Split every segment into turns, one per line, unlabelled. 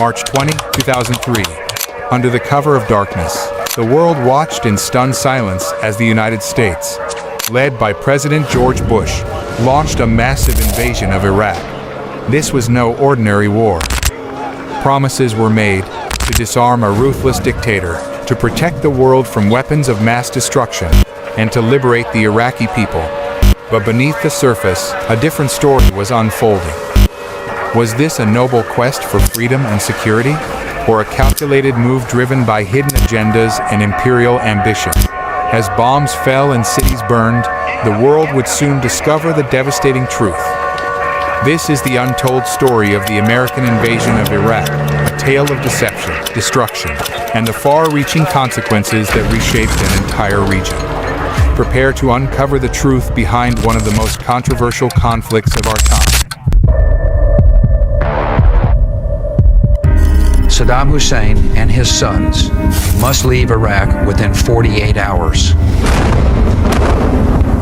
March 20, 2003, under the cover of darkness, the world watched in stunned silence as the United States, led by President George Bush, launched a massive invasion of Iraq. This was no ordinary war. Promises were made to disarm a ruthless dictator, to protect the world from weapons of mass destruction, and to liberate the Iraqi people. But beneath the surface, a different story was unfolding. Was this a noble quest for freedom and security, or a calculated move driven by hidden agendas and imperial ambition? As bombs fell and cities burned, the world would soon discover the devastating truth. This is the untold story of the American invasion of Iraq, a tale of deception, destruction, and the far-reaching consequences that reshaped an entire region. Prepare to uncover the truth behind one of the most controversial conflicts of our time.
Saddam Hussein and his sons must leave Iraq within 48 hours.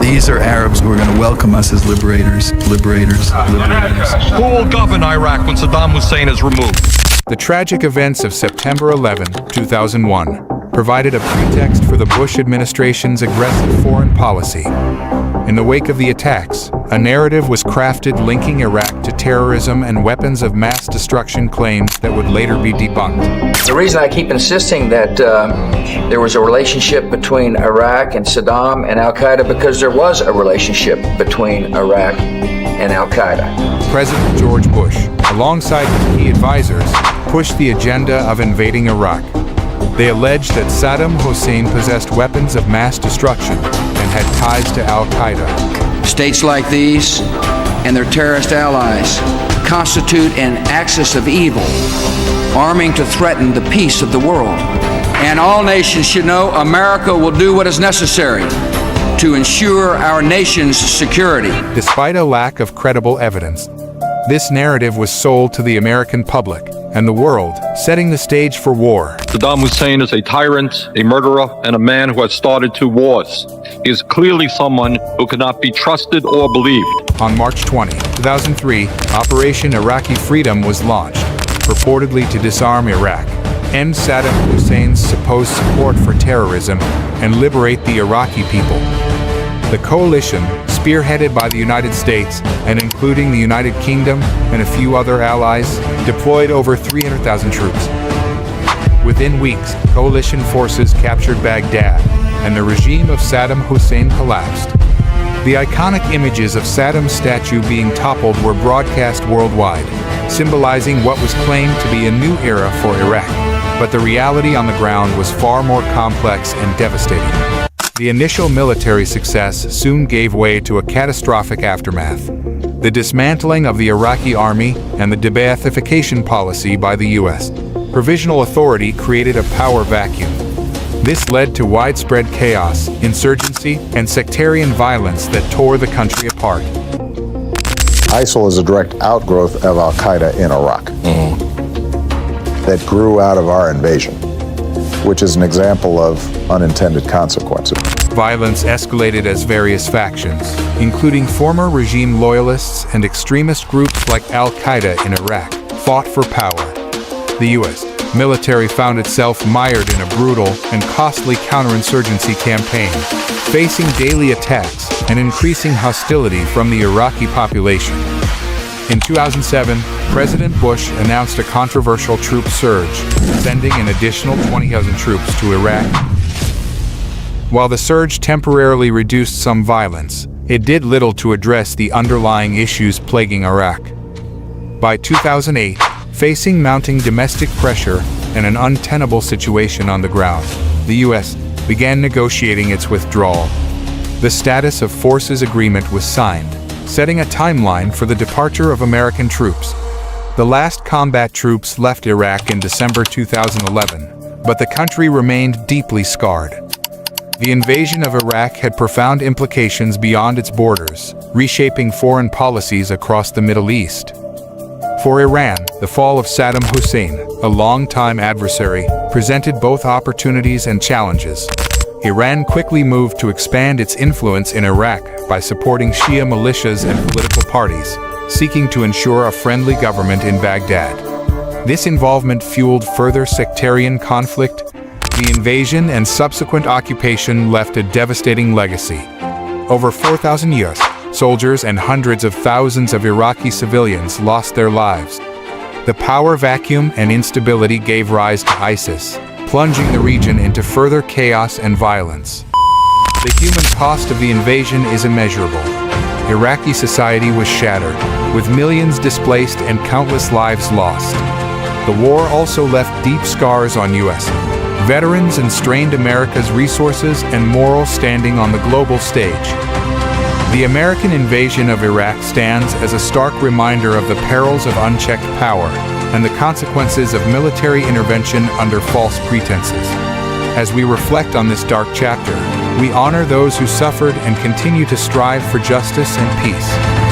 These are Arabs who are going to welcome us as liberators. Who
will govern Iraq when Saddam Hussein is removed?
The tragic events of September 11, 2001, provided a pretext for the Bush administration's aggressive foreign policy. In the wake of the attacks, a narrative was crafted linking Iraq to terrorism and weapons of mass destruction claims that would later be debunked.
The reason I keep insisting that there was a relationship between Iraq and Saddam and Al-Qaeda, because there was a relationship between Iraq and Al-Qaeda.
President George Bush, alongside his key advisors, pushed the agenda of invading Iraq. They alleged that Saddam Hussein possessed weapons of mass destruction and had ties to Al-Qaeda.
States like these and their terrorist allies constitute an axis of evil, arming to threaten the peace of the world. And all nations should know America will do what is necessary to ensure our nation's security.
Despite a lack of credible evidence, this narrative was sold to the American public and the world, setting the stage for war.
Saddam Hussein is a tyrant, a murderer, and a man who has started 2 wars. He is clearly someone who cannot be trusted or believed.
On March 20, 2003, Operation Iraqi Freedom was launched, purportedly to disarm Iraq, end Saddam Hussein's supposed support for terrorism, and liberate the Iraqi people. The coalition, spearheaded by the United States and including the United Kingdom and a few other allies, deployed over 300,000 troops. Within weeks, coalition forces captured Baghdad, and the regime of Saddam Hussein collapsed. The iconic images of Saddam's statue being toppled were broadcast worldwide, symbolizing what was claimed to be a new era for Iraq. But the reality on the ground was far more complex and devastating. The initial military success soon gave way to a catastrophic aftermath: the dismantling of the Iraqi army and the de-Baathification policy by the U.S. Provisional Authority created a power vacuum. This led to widespread chaos, insurgency, and sectarian violence that tore the country apart.
ISIL is a direct outgrowth of Al-Qaeda in Iraq that grew out of our invasion, which is an example of unintended consequences.
Violence escalated as various factions, including former regime loyalists and extremist groups like Al-Qaeda in Iraq, fought for power. The U.S. military found itself mired in a brutal and costly counterinsurgency campaign, facing daily attacks and increasing hostility from the Iraqi population. In 2007, President Bush announced a controversial troop surge, sending an additional 20,000 troops to Iraq. While the surge temporarily reduced some violence, it did little to address the underlying issues plaguing Iraq. By 2008, facing mounting domestic pressure and an untenable situation on the ground, the U.S. began negotiating its withdrawal. The Status of Forces Agreement was signed, setting a timeline for the departure of American troops. The last combat troops left Iraq in December 2011, but the country remained deeply scarred. The invasion of Iraq had profound implications beyond its borders, reshaping foreign policies across the Middle East. For Iran, the fall of Saddam Hussein, a longtime adversary, presented both opportunities and challenges. Iran quickly moved to expand its influence in Iraq by supporting Shia militias and political parties, seeking to ensure a friendly government in Baghdad. This involvement fueled further sectarian conflict. The invasion and subsequent occupation left a devastating legacy. Over 4,000 U.S. soldiers and hundreds of thousands of Iraqi civilians lost their lives. The power vacuum and instability gave rise to ISIS, plunging the region into further chaos and violence. The human cost of the invasion is immeasurable. Iraqi society was shattered, with millions displaced and countless lives lost. The war also left deep scars on U.S. veterans and strained America's resources and moral standing on the global stage. The American invasion of Iraq stands as a stark reminder of the perils of unchecked power and the consequences of military intervention under false pretenses. As we reflect on this dark chapter, we honor those who suffered and continue to strive for justice and peace.